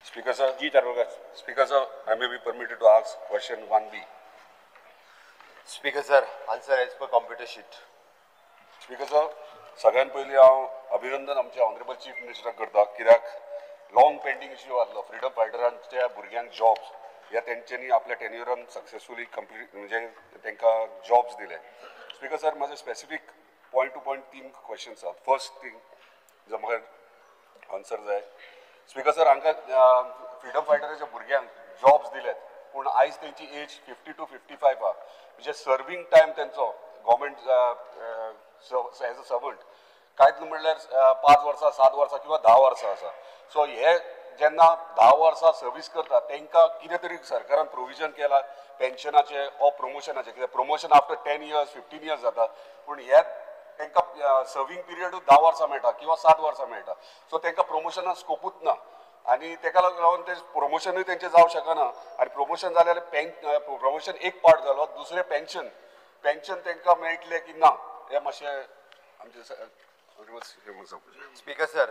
Speaker sir, G Tarwalkar. Speaker sir, I may be permitted to ask question 1B. Speaker sir, answer as per computer sheet. Speaker sir, सगळ्यात पयलीं हांव अभिनंदन आमच्या honourable chief मिनिस्टराक करता कित्याक long pending issue आसलो freedom फायटरांच्या भुरग्यांक jobs ह्या तेंच्यांनी आपल्या टेन्युरान सक्सेसफुली कंप्लीट म्हणजे तांकां जॉब्स दिले. स्पीकर सर माझे specific point to point 3 questions आसात. फर्स्ट थिंग जो म्हाका आन्सर जाय. स्पीकर सर हांकां फ्रीडम फायटराच्या भुरग्यांक जॉब्स दिलेत पूण आयज तेंची एज 50 to 55 आहा म्हणजे सर्वींग टायम तेंचो गव्हर्मेंट एज अ सर्वंट कांयच म्हणल्यार 5 वर्सां 7 वर्सां किंवा 10 वर्सां आसा. सो हे जेन्ना 10 वर्सां सर्वीस करता तांकां कितें तरी सरकारान प्रोविजन केला पेन्शनाचे ऑर प्रमोशनाचे कित्याक प्रमोशन आफ्टर 10 years 15 years जाता पूण हे तांकां सर्वींग पिरियडूच 10 वर्सां मेळटा किंवा 7 वर्सां मेळटा. सो तांकां प्रमोशनाक स्कोपूच ना आनी ताका लागून ते प्रमोशनूय तेंचें जावं शकना आनी प्रमोशन जाल्यार प्रमोशन एक पार्ट जालो दुसरें पेन्शन तांकां मेळटलें की ना हे मातशें आमचे Speaker sir,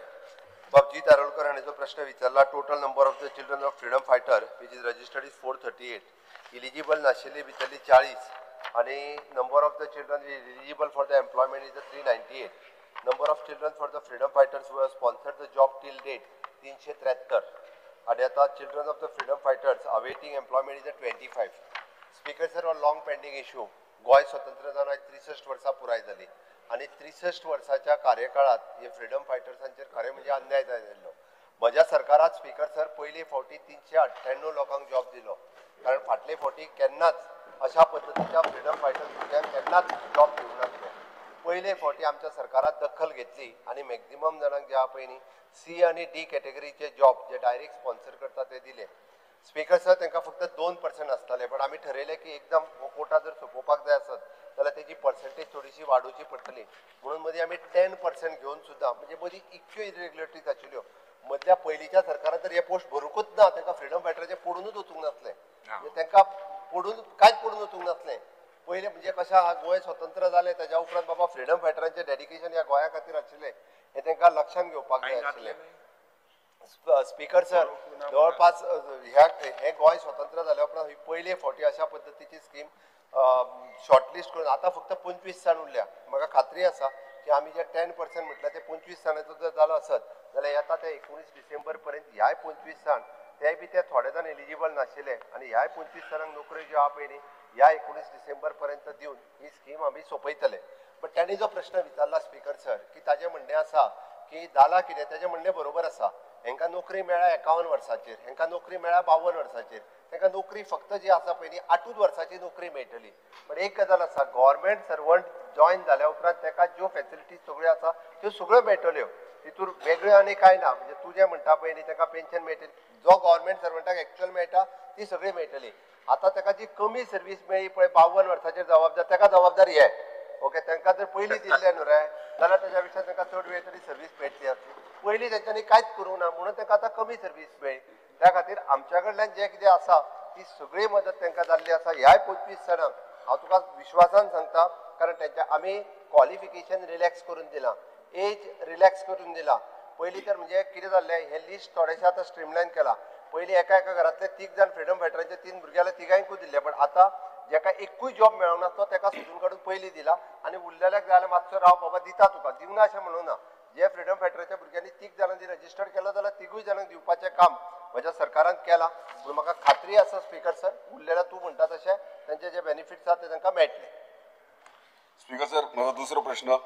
Babji Tarwalkar हांणी जो प्रश्न विचारला total number of the children of freedom fighter which is registered is 438. Eligible नाशिल्ली भितरली 40 आनी number of the children eligible for the employment is 398. Number of children for the freedom fighters who have sponsored the job till date 373 आनी आता children of the freedom fighters awaiting employment is 25. Speaker sir on long pending issue Goa स्वतंत्र जावन आयज 63 वर्सां पुराय जाली आनी 63 वर्साच्या कार्यकाळात हे फ्रीडम फायटर्सांचेर खरें म्हणजे अन्याय जाल्लो. म्हज्या सरकारात स्पीकर सर पयली फावटी 398 लोकांक जॉब दिलो कारण फाटले फावटी केन्नाच अशा पद्दतीच्या फ्रीडम फायटर्स भुरग्यांक केन्नाच जॉब दिवंक नासलो. पयले फावटी आमच्या सरकारात दखल घेतली आनी मॅक्झिमम जाणांक जे पळय न्ही C आनी D कॅटेगरीचे जॉब जे डायरेक्ट स्पॉन्सर करता ते दिले. स्पीकर सर तांकां फक्त 2% आसताले पण आमी ठरयलें की एकदम कोटा जर सोंपोवपाक जाय आसत जाल्यार तेजी पर्संटेज थोडीशी वाडोवची पडटली म्हणून मदीं आमी 10% घेवन सुद्दां म्हणजे मदीं इतक्यो इरेग्युलरिटीज आशिल्ल्यो. मदल्या पयलींच्या सरकारान तर हे पोस्ट भरूंकूच ना तांकां फ्रीडम फायटराचे पडूनच वचूंक नासलें म्हणजे तांकां पडून कांयच पडून वचूंक नासलें. पयलें म्हणजे कशें गोंय स्वतंत्र जालें ताच्या उपरांत बाबा फ्रीडम फायटरांचें डेडिकेशन ह्या गोंया खातीर आशिल्लें हें तांकां लक्षांत घेवपाक जाय आशिल्लें. स्पीकर सर जवळपास हे गोंय स्वतंत्र जाल्या उपरांत ही पयले फावटी अशा पद्दतीची स्कीम शॉर्टलिस्ट करून आता फक्त 25 जाण उरल्या. म्हाका खात्री आसा की आमी जे 10% म्हटलं ते 25 जाणांचो जर जालो आसत जाल्यार येता ते 19 डिसेंबर पर्यंत ह्याय 25 जाण तेय बी ते थोडे जाण एलिजिबल नाशिल्ले आनी ह्याय 25 जाणांक नोकऱ्यो ज्यो आहा पळय न्ही ह्या 19 डिसेंबर पर्यंत दिवन ही स्कीम आमी सोंपयतले. बट तांणी जो प्रश्न विचारला स्पीकर सर की ताजें म्हणणें आसा की जाला कितें तेजें म्हणणें बरोबर आसा. हांकां नोकरी मेळ्ळ्या 51 वर्सांचेर हांकां नोकरी मेळ्ळ्या 52 वर्सांचेर तांकां नोकरी फक्त जी आसा पळय न्ही 8 वर्सांची नोकरी मेळटली. पण एक गजाल आसा गव्हर्मेंट सर्वंट जॉयन जाल्या उपरांत ताका ज्यो फॅसिलिटीज सगळ्यो आसा त्यो सगळ्यो मेळटल्यो तितूर वेगळ्यो आनी कांय ना. म्हणजे तूं जें म्हणटा पळय न्ही ताका पेन्शन मेळटली जो गव्हर्मेंट सर्वंटाक एक्चुअल मेळटा ती सगळी मेळटली. आतां ताका जी कमी सर्वीस मेळ्ळी पळय 52 वर्सांचेर जबाबदार ताका जबाबदारी हे ओके तांकां जर पयलीं दिल्लें न्हू रे जाल्यार ताच्या पेक्षा तांकां चड वेळ तरी सर्वीस मेळटली आसली. पयलीं तेंच्यांनी कांयच करूंक ना म्हणून तांकां आतां कमी सर्वीस मेळ्ळी. त्या खातीर आमच्या कडल्यान जें कितें आसा ती सगळी मदत तांकां जाल्ली आसा. ह्याय 25 जाणांक हांव तुका विश्वासान सांगता कारण तेंच्या आमी क्वॉलिफिकेशन रिलॅक्स करून दिलां एज रिलॅक्स करून दिलां. पयलीं तर म्हणजे कितें जाल्लें हें लिस्ट थोडेशें आतां स्ट्रीमलायन केलां. पयलीं एका घरांतले 3 जाण फ्रीडम फायटरांचे 3 भुरगे जाल्यार तिगांयकूय दिल्ले पण आतां जेका एकूय जॉब मेळोंक नासलो ताका सोदून काडून पयलीं दिला आनी उरलेल्याक जाल्यार मातसो राव बाबा दिता तुका दिवना अशें म्हणूं ना. जे फ्रीडम फायटराच्या भुरग्यांनी 3 जाणांनी रजिस्टर केलं जाल्यार 3 जाणांक दिवपाचें काम म्हज्या सरकारान केलां. पूण म्हाका खात्री आसा स्पीकर सर उरलेल्या तूं म्हणटा तशें तांचे जे बेनिफिट्स आसा ते तांकां मेळटले. स्पीकर सर म्हजो दुसरो प्रश्न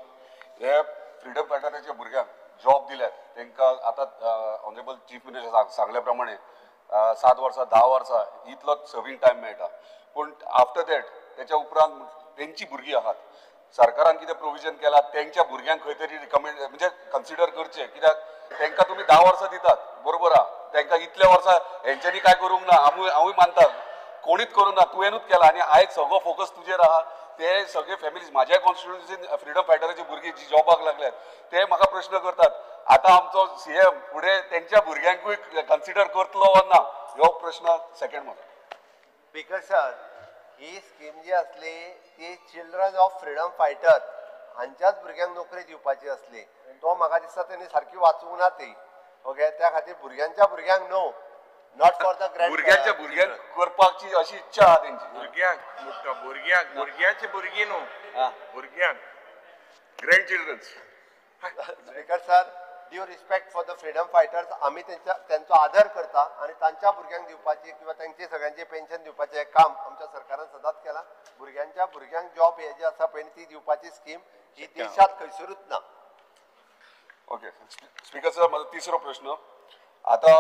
हे फ्रीडम फायटराच्या भुरग्यांक जॉब दिल्यात तांकां आतां ऑनरेबल चीफ मिनिस्टर सांगल्या प्रमाणे 7 वर्सां 10 वर्सां इतलो सर्वींग टायम मेळटा पूण आफ्टर दॅट तेच्या उपरांत तेंची भुरगीं आहात सरकारान कितें प्रोविजन केला तेंच्या भुरग्यांक खंय तरी रिकमेंड म्हणजे कन्सिडर करचें कित्याक तांकां तुमी 10 वर्सां दितात बरोबर आहा तांकां इतल्या वर्सां हेंच्यांनी कांय करूंक ना हांवूय मानता कोणीच करूंक ना तुवेंनूच केला आनी आयज सगळो फोकस तुजेर आहा. ते सगळे फॅमिलीज म्हाज्या कॉन्स्टिट्युएन्सीन फ्रीडम फायटराची भुरगीं जी जॉबाक लागल्यात ते म्हाका प्रश्न करतात आतां आमचो CM फुडें तेंच्या भुरग्यांकूय कन्सिडर करतलो वा ना हो प्रश्न सेकंड म्हाजो. स्पीकर सर ही स्कीम जी असली ती चिल्ड्रन ऑफ फ्रीडम फायटर हांच्याच भुरग्यांक नोकरी दिवपाची असली. तो म्हाका दिसता तेणी सारकी वाचूंक ना ती ओके त्या खातीर भुरग्यांच्या भुरग्यांक न्हू नॉट फॉर द ग्रँड भुरग्यांच्या भुरग्यांक करपाची अशी इच्छा आहा तेंची. भुरग्याची भुरगीं न्हू भुरग्यांक grand childrens. Speaker sir, due respect for the freedom fighters, आम्ही त्यांचो आदर करता आणि तांच्या भुरग्यांक दिवपाची किंवा त्यांची सगळ्यांची पेन्शन दिवपाचें काम आमच्या सरकारान सदांच केला. भुरग्यांक जॉब हे जे आसा पळय ती दिवपाची स्कीम ही देशात खंयसरूच ना. ओके स्पीकर सर, माझा तिसरो प्रश्न. आता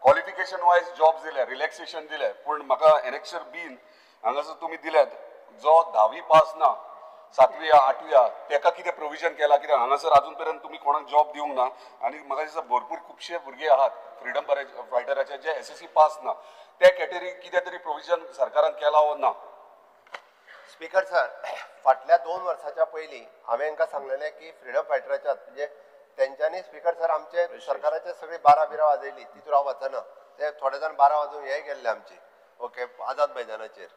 क्वालिफिकेशन वायज जॉब दिल्या, रिलॅक्सेशन दिल्या, पण म्हाका एनेक्शर बीन हांगासर तुमी दिल्यात जो 10वी पास ना 7वी 8वी तेका कितें प्रोविजन केला, कित्याक हांगासर अजून पर्यंत तुमी कोणाक जॉब दिवंक ना आनी म्हाका दिसता भरपूर खुबशे भुरगे आहात फ्रीडम फायटराचे जे SSC पास ना, त्या कॅटेगरीक कितें तरी प्रोविजन सरकारान केला वा ना? स्पीकर सर, फाटल्या 2 वर्साच्या पयलीं हांवें हांकां सांगलेलें की फ्रीडम फायटराच्या म्हणजे तेंच्यांनी स्पीकर सर आमचे सरकाराचे सगळी 12 बिरां वाजयली, तितून हांव वचना. ते थोडे जाण 12 वाजोवन हे गेल्ले आमचे ओके आझाद मैदानाचेर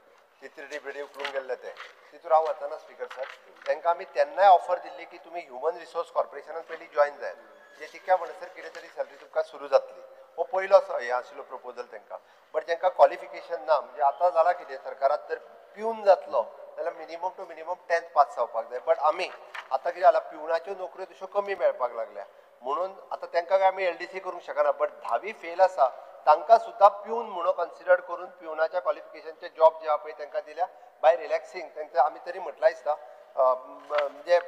तितरी बिडी उखलून गेल्ले ते तितून हांव वचना. स्पीकर सर, तांकां आमी तेन्नाय ऑफर दिल्ली की तुमी ह्युमन रिसोर्स कॉर्पोरेशनान पयलीं जॉयन जाय, जे तितक्या म्हणसर कितें तरी सॅलरी तुमकां सुरू जातली. हो पयलो हे आशिल्लो प्रपोजल तांकां. बट जांकां क्वॉलिफिकेशन ना, म्हणजे आतां जाला कितें सरकारात जर पिवन जातलो जाल्यार minimum to minimum 10th pass जावपाक जाय. बट आमी आतां कितें जाला पिवनाच्यो नोकऱ्यो तश्यो कमी मेळपाक लागल्या म्हणून आतां तांकां काय आमी LDC करूंक शकना. बट 10वी फेल आसा तांकां सुद्दां पिवन म्हणून कन्सिडर करून पिवनाच्या क्वॉलिफिकेशनचे जॉब जे आहा पळय तांकां दिल्या बाय रिलॅक्सिंग. तांकां आमी तरी म्हटलां दिसता म्हणजे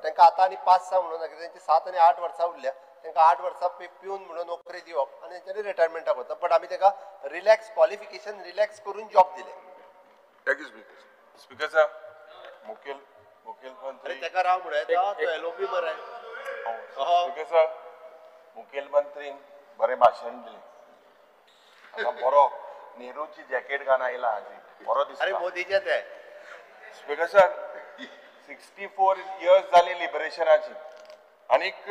तांकां आतां आनी 5 म्हणून ना, तांची 7 आनी 8 वर्सां उरल्या, तांकां 8 वर्सां पिवन म्हणून नोकरी दिवप आनी तांच्यांनी रिटायरमेंटाक वता. बट आमी तांकां रिलॅक्स क्वॉलिफिकेशन रिलॅक्स करून जॉब दिले. Thank you speaker. स्पीकर सर, मुखेलमंत्री ताका राव म्हणून येता तो LOP बरें. स्पीकर सर, मुखेलमंत्रीन बरें भाशण दिलें. आता बरो नेहरूची जॅकेट घालून आयला आजी बरो अरे दिसता. मोदीचे ते स्पीकर सर, 64 इयर्स जाली लिबरेशनाची आनीक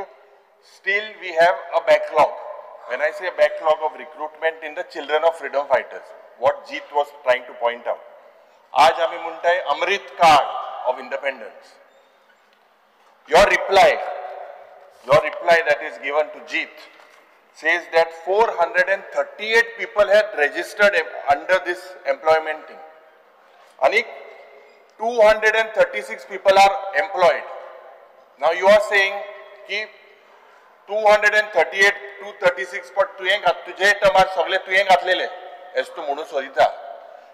still we have a backlog. When I say backlog of recruitment in the children of freedom fighters, what Jeet was trying to point out. आज आम्ही म्हणटाय Amrit Kaal of independence. Your reply that is given to Jeet says that 438 people had registered under this employment thing. Anik 236 people are employed. Now you are saying ki 238 236 but तुझे Tamar सगळे तुवें घातलेले S तू म्हणून सोदिता.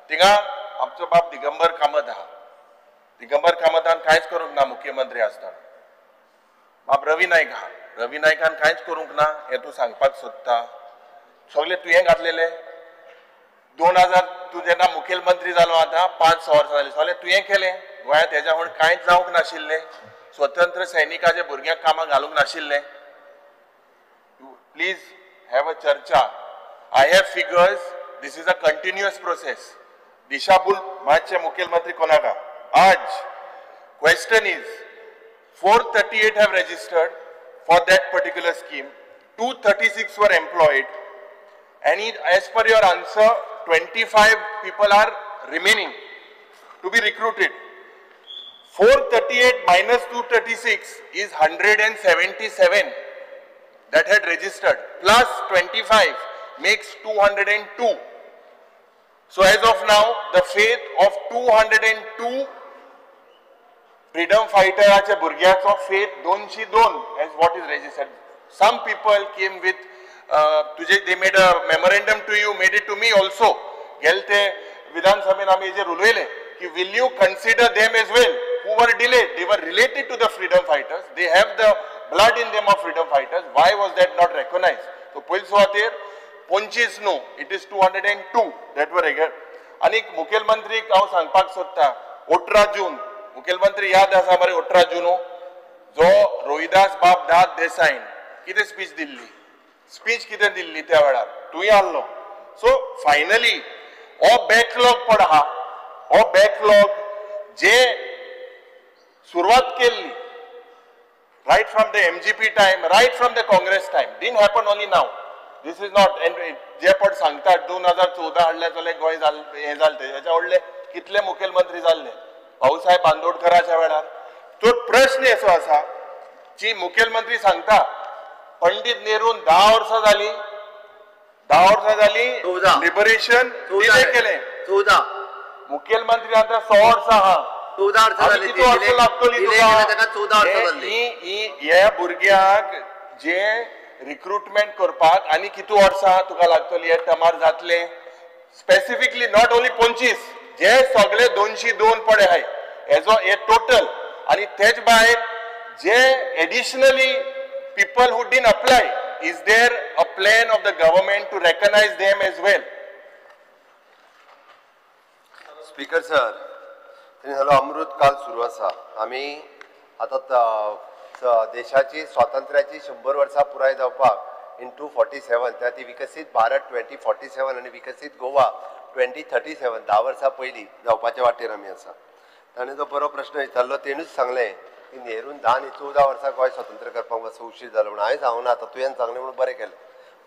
थिंगा आमचो बाप दिगंबर कामत आहा. दिगंबर कामतान कांयच करूंक ना मुख्यमंत्री आसतना. बाप रवी नायकान कांयच करूंक ना हें तूं सांगपाक सोदता. सगळे तुवें घातलेले 2000 तूं जेन्ना मुखेलमंत्री जालो आतां 5-6 वर्सां जालीं सगळें तुवें केलें. गोंयांत हेज्या म्हूण कांयच जावंक नाशिल्लें. स्वतंत्र सैनिकाच्या भुरग्यांक कामाक घालूंक नाशिल्लें. प्लीज हॅव अ चर्चा. I have figures. This is a continuous process. दिशाभूल मातशे मुखेलमंत्री कोणाका. आज question is 438 have registered for that particular scheme. 236 were employed. And as per your answer, 25 people are remaining to be recruited. 438 minus 236 is 177 that had registered. Plus 25 makes 202. So as of now, the fate of 202 freedom fighteraच्या भुरग्याचो faith 202 as what is registered. Some people came with they made a memorandum to you, made it to me also. गेलते विधानसभेन आमी हेजेर उलयले की will you consider them as well who were delayed? They were related to the freedom fighters. They have the blood in them of freedom fighters. Why was that not recognized? So पयली सुवातेर 25 न्हू, it is 202 that were again. आनी मुखेलमंत्रीक हांव सांगपाक सोदता 18 जून मुखेलमंत्री याद आसा मरे 18 जून जो रोहिदास बाब दाद देसाईन कितें स्पीच दिल्ली. स्पीच कितें दिल्ली त्या वेळार तुवें आसलो. सो फायनली हो बॅकलॉग पड आहा. हो बॅकलॉग जे सुरवात केल्ली right from the MGP time, right from the Congress time, didn't happen only now. This is not, and जे पण सांगतात 2014 हाडले जाल्यार गोंय हे जालते हेच्या व्हडले कितले मुखेलमंत्री जाल्ले भाऊसाहेब बांदोडकराच्या वेळार. तो प्रश्न असो आसा जी मुखेलमंत्री सांगता पंडित नेरून 10 वर्सां जाली 10 वर्सां जाली 14. लिबरेशन डिले केले 14 मुखेलमंत्री आता 6 वर्सां आहा 14 वर्सां आनी जाली किती वर्सां लागतली delay तुका? केल्या ताका 14 वर्सां जाल्ली. ह्या भुरग्याक जे रिक्रुटमेंट करपाक आनी किती वर्सां तुका लागतली हे टमार जातले स्पेसिफिकली नॉट ओन्ली 25 जे सगळे 202 पडे आहाय हेजो हे टोटल आणि तेच भायर जे additionally people who didn't apply, is there a plan of the government to recognize them as well? Speaker sir तरी हलो अमृत काल सुरू आसा आमी आतां देशाची स्वातंत्र्याची 100 वर्सां पुराय जावपाक इन 247 त्या ती विकसीत भारत 2047 आनी विकसीत गोवा 2037 10 वर्सां पयलीं जावपाच्या वाटेर आमी आसा. ताणें जो बरो प्रश्न विचारलो तेणूच सांगलें की नेरून 10 आनी 14 वर्सां गोंय स्वतंत्र करपाक मातसो उशीर जालो म्हणून हांवें सांगूं ना आतां तुवें सांगलें म्हणून बरें केलें.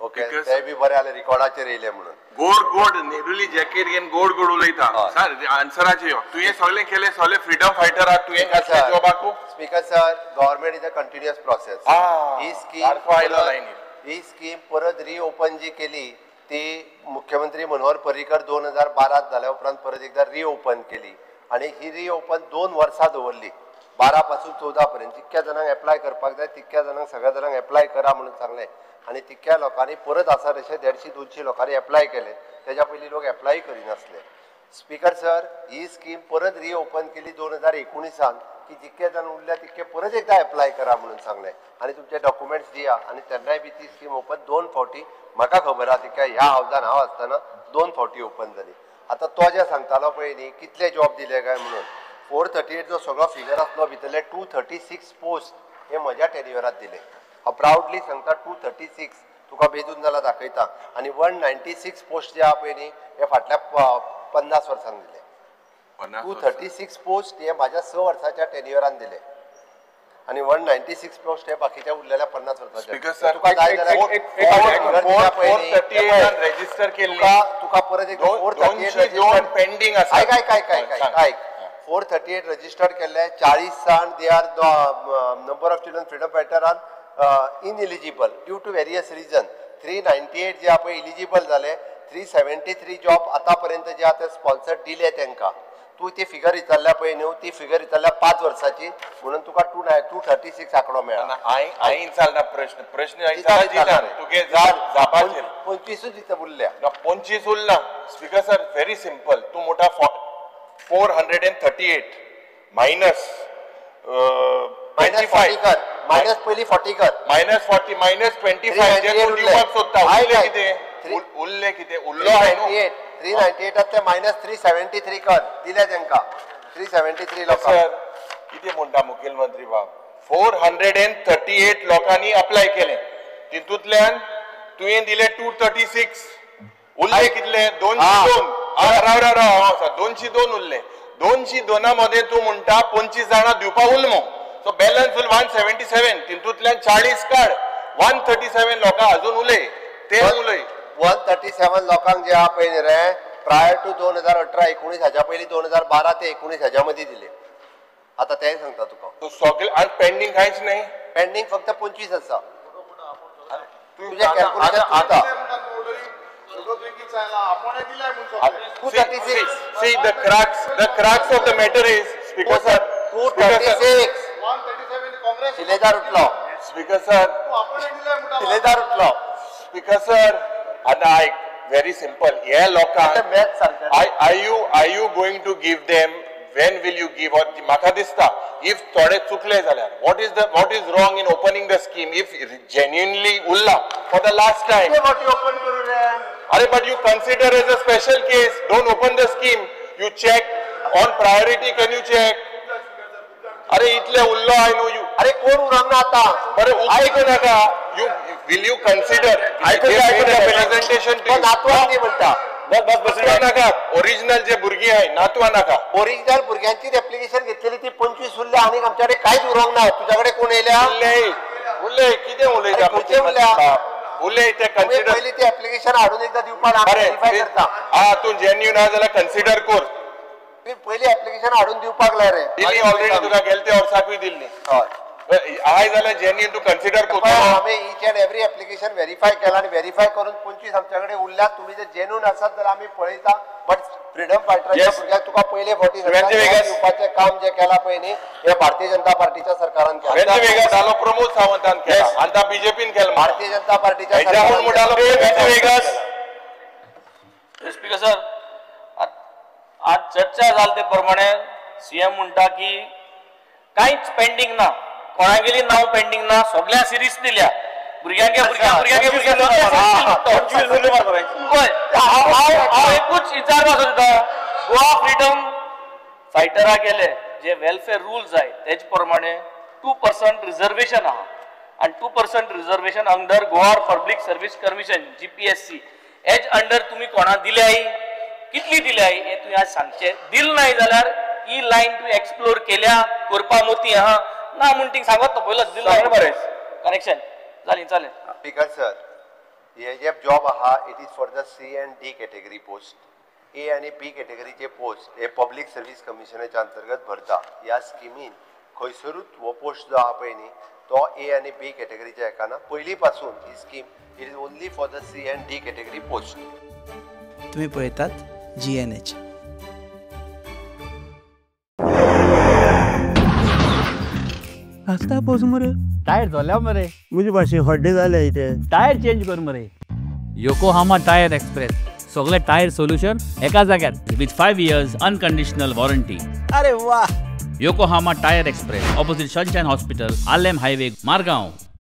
ओके ते बी बरें जालें रिकॉर्डाचेर येयलें म्हणून. गोड नेरुली जॅकेट घेवन गोड उलयता सर आन्सराचे यो तुवें सगळें केलें सगळे फ्रीडम फायटर आहात तुवें घातले जॉबाकू. Speaker sir government is a continuous process. ही स्कीम परत रिओपन जी केली ती मुख्यमंत्री मनोहर पर्रीकर 2012 जाल्या उपरांत परत एकदा रिओपन केली आणि ही रिओपन 2 वर्सां दवरली 12 पासून 14 पर्यंत. जितक्या जाणांक एप्लाय करपाक जाय तितक्या जाणांक सगळ्या जाणांक एप्लाय करा म्हणून सांगलें आणि तितक्या लोकांनी परत आसा तशें 150-200 लोकांनी एप्लाय केले. तेच्या पयलीं लोक एप्लाय करिनासले. स्पीकर सर ही स्कीम परत रिओपन केली 2019 की जितके जाण उरल्या तितके परत एकदा एप्लाय करा म्हणून सांगलें आणि तुमचे डॉक्युमेंट्स दिया आणि तेन्नाय बी ती स्कीम ओपन 2 फावटी म्हाका खबर आहा तिका ह्या हावजान हांव आसतना 2 फावटी ओपन जाली. आतां तो जे सांगतालो पळय न्ही कितले जॉब दिले काय म्हणून 438 जो सगळो फिगर आसलो भितरले 236 पोस्ट हे म्हज्या टेन्युअरांत दिले. हांव प्राउडली सांगता 236 तुका बेजून जाल्यार दाखयता आणि 196 पोस्ट जे आहा पळय न्ही हे फाटल्या 50 वर्सांक दिले. 236 पोस्ट हे माझ्या 6 वर्साच्या टेन्युअरान दिले आणि 196 पोस्ट हे बाकीच्या उरलेल्या 50 वर्साच्या. तुका जाय जाल्यार रजिस्टर केले तुका परत एक 438 पेंडिंग आसा. काय 438 रजिस्टर्ड केले 40 जाण they are number of children freedom fighter are ineligible due to various reason. 398 जे आपण इलिजिबल झाले 373 जॉब आतापर्यंत जे आता स्पॉन्सर दिले त्यांना. तू ती फिगर विचारल्या पळय न्हू ती फिगर विचारल्या 5 वर्साची म्हणून तुका 236 आकडो मेळ्ळा. हांवें विचारला प्रश्न तुगे जापाचेर 25 दिता उरल्या 25 उरला. स्पीकर सर व्हेरी सिंपल तू मोठा 438 मायनस 25 कर मायनस पहिली 40 कर मायनस 40 मायनस 25 जे तू दिवपाक सोदता उरले कितें उरले कितें उरलो आहे न्हू 398 ते मायनस 373 कर दिले त्यांना 373 लोक. सर कितें म्हणटा मुखेलमंत्री बाब 438 लोकांनी अप्लाय केले तितूंतल्यान तुवें दिले 236 उरले कितले 202 202 उरले 202 मध्ये तू म्हणटा 25 जाणां दिवपाक उरलो सो बॅलन्स फुल 177 तितूंतल्यान 40 काड 137 लोकां अजून उरले ते उलय 137 लोकांक जे आहा पळय न्ही रे प्रायर टू 2018-19 हाच्या पयलीं 2012 ते 19 हाच्या मदीं दिले. आता तें सांगता तुका सगळे आणि पेंडिंग कांयच नाही पेंडिंग फक्त 25 आसा. तुझे कॅल्क्युलेशन चुकता. 236 see the crux of the matter is speaker sir 236 शिलेदार उठलो speaker sir शिलेदार उठलो speaker sir and I very simple yeah lokan are you going to give them when will you give or म्हाका दिसता if थोडे चुकले जाल्यार what is wrong in opening the scheme if genuinely ulla for the last time open करू रे. Are but you consider as a special case, don't open the scheme. You check on priority. Can you check? अरे इतले उल्लो I know you. अरे कोण उरंगना आता बरे ऐकू नका. You will you consider? Representation to नातवांनी म्हणता बस नका. ओरिजिनल जे भुरगी आहे नातवा नका. ओरिजिनल भुरग्यांची ऍप्लिकेशन घेतलेली ती 25 उरल्या आणि आमच्याकडे काहीच उरंग ना. तुझ्याकडे कोण येयल्या उरले किती उलयता उरले ते कन्सिडर पहिली ती ऍप्लिकेशन हाडून एकदा दिवपाक व्हेरीफाय करता. हा तू जेन्युइन आहा जाल्यार कन्सिडर कर. पहिली ऍप्लिकेशन हाडून दिवपाक लाय रे दिल्ली ऑलरेडी तुका गेलते वर्साकूय दिल्ली. हय आय जाल्यार जेन्युइन तूं कन्सिडर पण करतलो. आम्ही each and every application verify केला आणि व्हेरीफाय करून 25 आमच्याकडे उरल्यात. तुम्ही जर जेन्युइन आसात जाल्यार आम्ही पळयता. बट फ्रीडम फायटराच्या Yes. भुरग्याक तुका पयले फावटी वेंचे वेगस. दिवपाचें काम जे केला पळय न्ही हे भारतीय जनता पार्टीच्या सरकारान केला. वेंचे वेगस जालो प्रमोद सावंतान केला Yes. आनी ता बीजेपीन केला. भारतीय जनता पार्टीच्या हेज्याहून म्हणटालो वेंचे वेगस. स्पीकर सर, आज चर्चा जाल ते प्रमाणे सीएम म्हणटा की कांयच पेंडिंग ना, कोणागेली नाव पेंडिंग ना, सगळ्या सिरीज दिल्या भुरग्यांक एकूच विचारपाक सोदता, गोवा फ्रीडम फायटरा गेले जे वेलफेअर रूल्स जाय तेजे प्रमाणे 2% रिजर्वेशन आहा आणि 2% reservation under Goa public service commission GPSC as under तुम्ही कोणा दिल्याय, कितली दिल्याय हे तुम्ही आज सांगचे. दिल नाही जाल्यार ही लाईन तुम्ही एक्सप्लोर केल्या करपा मोती आहा ना म्हणटी सांगत तो पयलो दिल कनेक्शन जाली चालेल. स्पीकर सर, हे जे जॉब आहा it is for the C and D category post. A आणि B कॅटेगरीचे पोस्ट हे पब्लिक सर्व्हिस कमिशनाच्या अंतर्गत भरता. ह्या स्किमीन खंयसरूच हो पोस्ट जो आहा पळय न्ही तो A आणि B कॅटेगरीच्या हेकाना. पयली पासून ही scheme it is only for the C and D category post. तुम्ही पळयतात GNH. आस्ता पावस मरे टायर झाल्या मरे मुझे भाषे हड्डे झाले इथे. टायर चेंज कर मरे. योकोहामा टायर एक्सप्रेस सगळे टायर सोल्युशन एका जाग्यार विथ 5 years अनकंडिशनल वॉरंटी. अरे वाह. Yokohama tyre express opposite sunshine hospital, Alem highway, Margao.